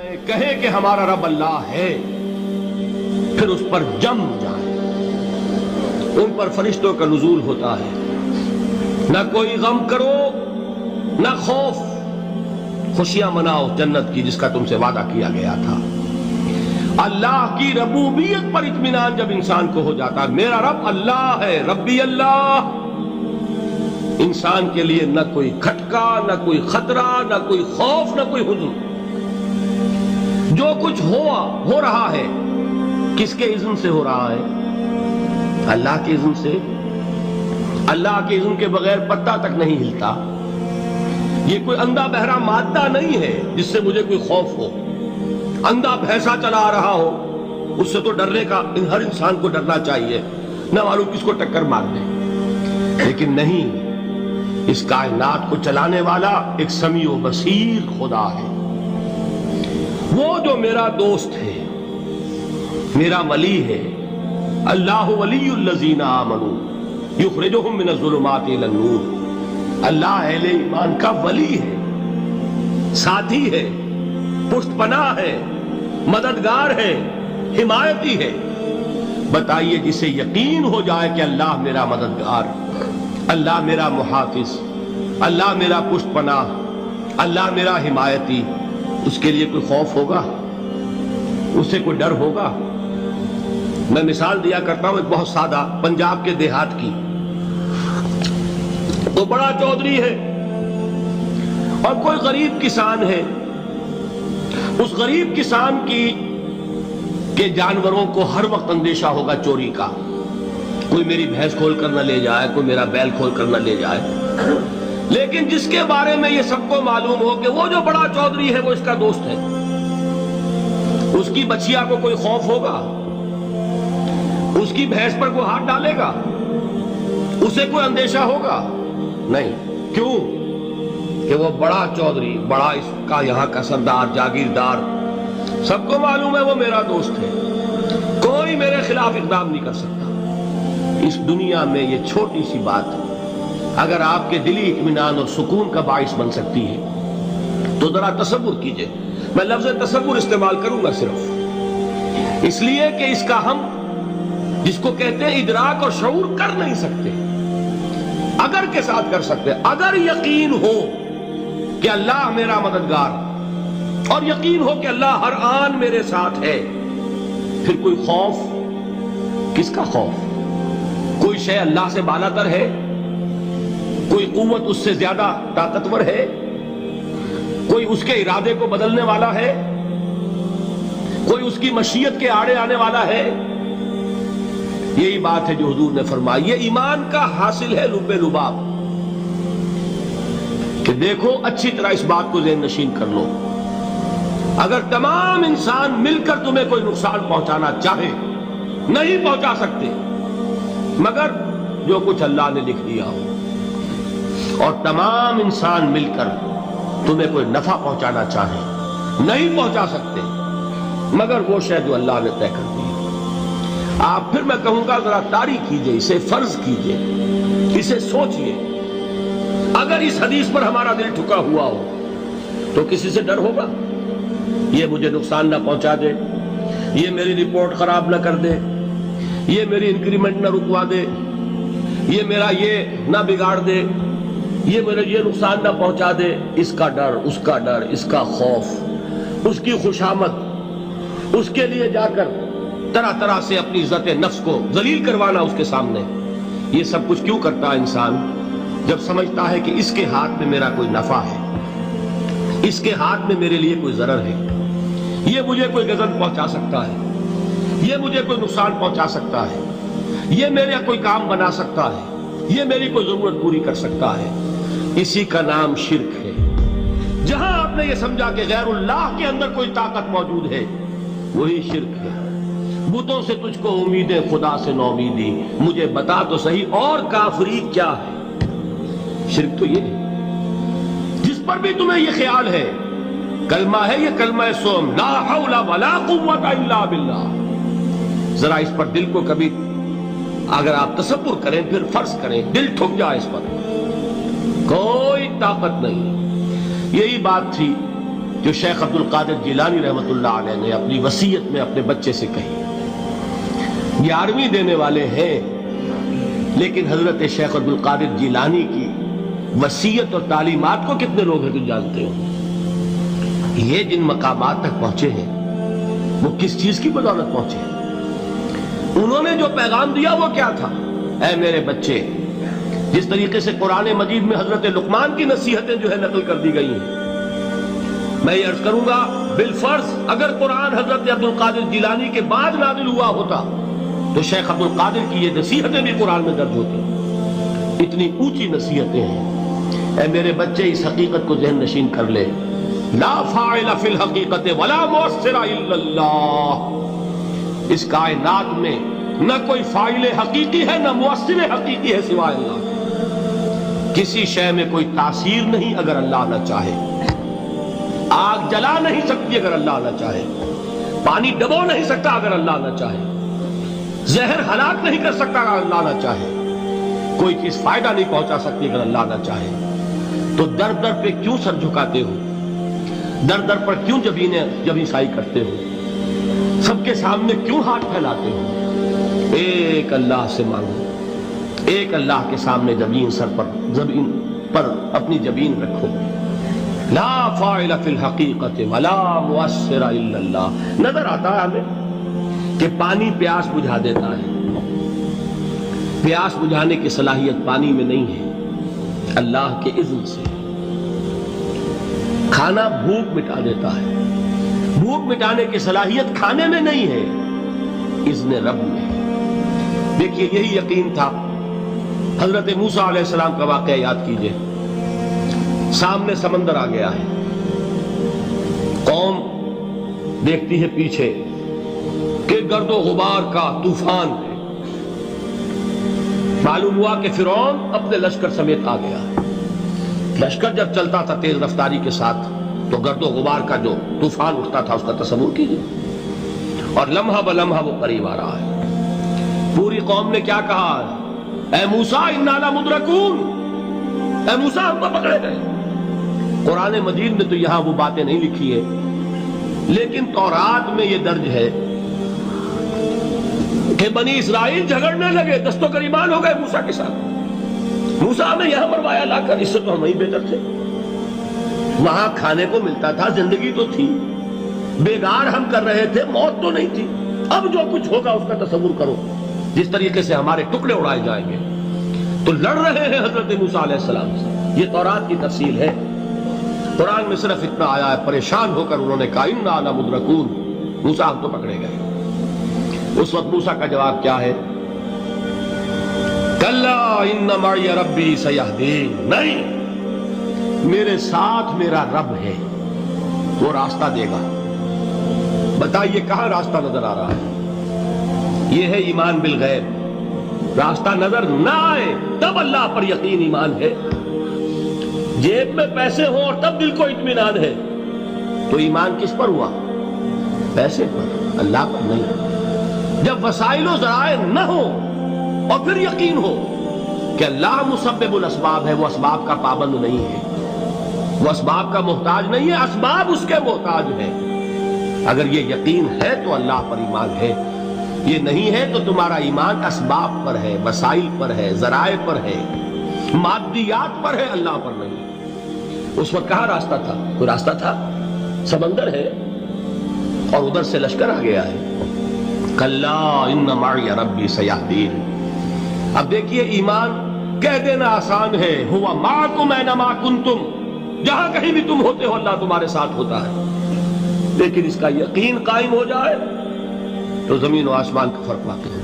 کہے کہ ہمارا رب اللہ ہے، پھر اس پر جم جائے، ان پر فرشتوں کا نزول ہوتا ہے، نہ کوئی غم کرو نہ خوف، خوشیاں مناؤ جنت کی جس کا تم سے وعدہ کیا گیا تھا۔ اللہ کی ربوبیت پر اطمینان جب انسان کو ہو جاتا ہے، میرا رب اللہ ہے، ربی اللہ، انسان کے لیے نہ کوئی کھٹکا، نہ کوئی خطرہ، نہ کوئی خوف، نہ کوئی حزن۔ جو کچھ ہو رہا ہے کس کے اذن سے ہو رہا ہے؟ اللہ کے اذن سے۔ اللہ کے اذن کے بغیر پتا تک نہیں ہلتا۔ یہ کوئی اندھا بہرا مادہ نہیں ہے جس سے مجھے کوئی خوف ہو۔ اندھا بھینسا چلا آ رہا ہو اس سے تو ڈرنے کا ہر انسان کو ڈرنا چاہیے، نہ معلوم کس کو ٹکر مار دے۔ لیکن نہیں، اس کائنات کو چلانے والا ایک سمیع و بصیر خدا ہے، وہ جو میرا دوست ہے، میرا ولی ہے۔ اللہ ولی الذین آمنوا یخرجہم من الظلمات الی النور۔ اللہ اہل ایمان کا ولی ہے، ساتھی ہے، پشت پناہ ہے، مددگار ہے، حمایتی ہے۔ بتائیے جسے یقین ہو جائے کہ اللہ میرا مددگار، اللہ میرا محافظ، اللہ میرا پشت پناہ، اللہ میرا حمایتی، اس کے لیے کوئی خوف ہوگا؟ اس سے کوئی ڈر ہوگا؟ میں مثال دیا کرتا ہوں ایک بہت سادہ، پنجاب کے دیہات کی۔ تو بڑا چودھری ہے اور کوئی غریب کسان ہے۔ اس غریب کسان کے جانوروں کو ہر وقت اندیشہ ہوگا چوری کا، کوئی میری بھینس کھول کر نہ لے جائے، کوئی میرا بیل کھول کر نہ لے جائے۔ لیکن جس کے بارے میں یہ سب کو معلوم ہو کہ وہ جو بڑا چودھری ہے وہ اس کا دوست ہے، اس کی بچیا کو کوئی خوف ہوگا؟ اس کی بھینس پر کوئی ہاتھ ڈالے گا؟ اسے کوئی اندیشہ ہوگا؟ نہیں۔ کیوں؟ کہ وہ بڑا چودھری، بڑا اس کا یہاں کا سردار، جاگیردار، سب کو معلوم ہے وہ میرا دوست ہے، کوئی میرے خلاف اقدام نہیں کر سکتا۔ اس دنیا میں یہ چھوٹی سی بات اگر آپ کے دلی اطمینان اور سکون کا باعث بن سکتی ہے تو ذرا تصور کیجئے۔ میں لفظ تصور استعمال کروں گا صرف اس لیے کہ اس کا ہم جس کو کہتے ہیں ادراک اور شعور کر نہیں سکتے، اگر کے ساتھ کر سکتے۔ اگر یقین ہو کہ اللہ میرا مددگار اور یقین ہو کہ اللہ ہر آن میرے ساتھ ہے، پھر کوئی خوف؟ کس کا خوف؟ کوئی شے اللہ سے بالاتر ہے؟ کوئی قوت اس سے زیادہ طاقتور ہے؟ کوئی اس کے ارادے کو بدلنے والا ہے؟ کوئی اس کی مشیت کے آڑے آنے والا ہے؟ یہی بات ہے جو حضور نے فرمائی۔ یہ ایمان کا حاصل ہے لب لباب، کہ دیکھو اچھی طرح اس بات کو ذہن نشین کر لو، اگر تمام انسان مل کر تمہیں کوئی نقصان پہنچانا چاہے نہیں پہنچا سکتے، مگر جو کچھ اللہ نے لکھ دیا ہو، اور تمام انسان مل کر تمہیں کوئی نفع پہنچانا چاہے نہیں پہنچا سکتے، مگر وہ شے جو اللہ نے طے کر دی۔ آپ پھر میں کہوں گا ذرا طاری کیجئے، اسے فرض کیجئے، اسے سوچئے۔ اگر اس حدیث پر ہمارا دل ٹھکا ہوا ہو تو کسی سے ڈر ہوگا؟ یہ مجھے نقصان نہ پہنچا دے، یہ میری رپورٹ خراب نہ کر دے، یہ میری انکریمنٹ نہ رکوا دے، یہ میرا یہ نہ بگاڑ دے، یہ میرے یہ نقصان نہ پہنچا دے۔ اس کا ڈر، اس کا ڈر، اس کا خوف، اس کی خوشامد، اس کے لیے جا کر طرح طرح سے اپنی عزت نفس کو ذلیل کروانا اس کے سامنے، یہ سب کچھ کیوں کرتا ہے انسان؟ جب سمجھتا ہے کہ اس کے ہاتھ میں میرا کوئی نفع ہے، اس کے ہاتھ میں میرے لیے کوئی ضرر ہے، یہ مجھے کوئی غضب پہنچا سکتا ہے، یہ مجھے کوئی نقصان پہنچا سکتا ہے، یہ میرا کوئی کام بنا سکتا ہے، یہ میری کوئی ضرورت پوری کر سکتا ہے۔ اسی کا نام شرک ہے۔ جہاں آپ نے یہ سمجھا کہ غیر اللہ کے اندر کوئی طاقت موجود ہے، وہی شرک ہے۔ بتوں سے تجھ کو امیدیں، خدا سے نومیدی، مجھے بتا تو صحیح اور کافری کیا ہے؟ شرک تو یہ ہے۔ جس پر بھی تمہیں یہ خیال ہے، کلمہ ہے یہ کلمہ سوم، لا حول ولا قوت الا باللہ، ذرا اس پر دل کو کبھی اگر آپ تصور کریں، پھر فرض کریں، دل ٹھک جائے اس پر، کوئی طاقت نہیں۔ یہی بات تھی جو شیخ عبد القادر جیلانی رحمۃ اللہ علیہ نے اپنی وصیت میں اپنے بچے سے کہی. 11ویں دینے والے ہیں، لیکن حضرت شیخ عبد القادر جیلانی کی وصیت اور تعلیمات کو کتنے لوگ ہیں تم جانتے ہو؟ یہ جن مقامات تک پہنچے ہیں وہ کس چیز کی بدولت پہنچے ہیں؟ انہوں نے جو پیغام دیا وہ کیا تھا؟ اے میرے بچے، جس طریقے سے قرآن مجید میں حضرت لقمان کی نصیحتیں جو ہے نقل کر دی گئی ہیں، میں یہ عرض کروں گا بالفرض اگر قرآن حضرت عبد القادر جیلانی کے بعد نازل ہوا ہوتا تو شیخ عبد القادر کی یہ نصیحتیں بھی قرآن میں درج ہوتی. اتنی اونچی نصیحتیں ہیں. اے میرے بچے، اس حقیقت کو ذہن نشین کر لے، لا فاعل فی الحقیقت ولا مؤثر الا اللہ. اس کائنات میں نہ کوئی فاعل حقیقی ہے نہ مؤثر حقیقی ہے سوائے اللہ. کسی شے میں کوئی تاثیر نہیں اگر اللہ نہ چاہے. آگ جلا نہیں سکتی اگر اللہ نہ چاہے. پانی ڈبو نہیں سکتا اگر اللہ نہ چاہے. زہر ہلاک نہیں کر سکتا اگر اللہ نہ چاہے. کوئی چیز فائدہ نہیں پہنچا سکتی اگر اللہ نہ چاہے. تو در در پہ کیوں سر جھکاتے ہو؟ در در پر کیوں جبیں سائی کرتے ہو؟ سب کے سامنے کیوں ہاتھ پھیلاتے ہو؟ ایک اللہ سے مانگو. ایک اللہ کے سامنے زمین پر اپنی جبین رکھو. لا فاعل فی الحقیقت ولا مؤثر الا اللہ. نظر آتا ہے ہمیں کہ پانی پیاس بجھا دیتا ہے. پیاس بجھانے کی صلاحیت پانی میں نہیں ہے، اللہ کے اذن سے. کھانا بھوک مٹا دیتا ہے، بھوک مٹانے کی صلاحیت کھانے میں نہیں ہے، اذن رب میں. دیکھیے یہی یقین تھا. حضرت موسیٰ علیہ السلام کا واقعہ یاد کیجئے. سامنے سمندر آ گیا ہے، قوم دیکھتی ہے پیچھے کہ گرد و غبار کا طوفان ہے. معلوم ہوا کہ فرعون اپنے لشکر سمیت آ گیا. لشکر جب چلتا تھا تیز رفتاری کے ساتھ تو گرد و غبار کا جو طوفان اٹھتا تھا اس کا تصور کیجیے. اور لمحہ بلمحہ وہ قریب آ رہا ہے. پوری قوم نے کیا کہا؟ اے موسیٰ انا لمدرکون. اے موسیٰ ہم تو پکڑے گئے. قرآن مجید میں تو یہاں وہ باتیں نہیں لکھی ہے، لیکن تورات میں یہ درج ہے کہ بنی اسرائیل جھگڑنے لگے، دست و گریبان ہو گئے موسیٰ کے ساتھ. موسیٰ ہمیں یہاں مروایا لا کر، اس سے تو ہم ہی بہتر تھے. وہاں کھانے کو ملتا تھا، زندگی تو تھی، بیگار ہم کر رہے تھے، موت تو نہیں تھی. اب جو کچھ ہوگا اس کا تصور کرو، جس طریقے سے ہمارے ٹکڑے اڑائے جائیں گے. تو لڑ رہے ہیں حضرت موسیٰ علیہ السلام سے. یہ تورات کی تفصیل ہے. قرآن میں صرف اتنا آیا ہے، پریشان ہو کر انہوں نے کہا انا لمدرکون. موسیٰ ہم تو پکڑے گئے. اس وقت موسیٰ کا جواب کیا ہے؟ کلا ان معی ربی سیہدین. نہیں، میرے ساتھ میرا رب ہے، وہ راستہ دے گا. بتائیے کہاں راستہ نظر آ رہا ہے؟ یہ ہے ایمان بالغیب. راستہ نظر نہ آئے تب اللہ پر یقین ایمان ہے. جیب میں پیسے ہوں اور تب دل کو اطمینان ہے تو ایمان کس پر ہوا؟ پیسے پر، اللہ پر نہیں. جب وسائل و ذرائع نہ ہو اور پھر یقین ہو کہ اللہ مسبب الاسباب ہے، وہ اسباب کا پابند نہیں ہے، وہ اسباب کا محتاج نہیں ہے، اسباب اس کے محتاج ہیں. اگر یہ یقین ہے تو اللہ پر ایمان ہے. یہ نہیں ہے تو تمہارا ایمان اسباب پر ہے، وسائل پر ہے، ذرائع پر ہے، مادیات پر ہے، اللہ پر نہیں. اس وقت کہاں راستہ تھا؟ کوئی راستہ تھا؟ سمندر ہے اور ادھر سے لشکر آ گیا ہے. کلا ان معی ربی سیہدین. اب دیکھیے ایمان کہہ دینا آسان ہے، ہوا معکم اینما کنتم. جہاں کہیں بھی تم ہوتے ہو اللہ تمہارے ساتھ ہوتا ہے. لیکن اس کا یقین قائم ہو جائے تو زمین و آسمان کا فرق واقع ہے.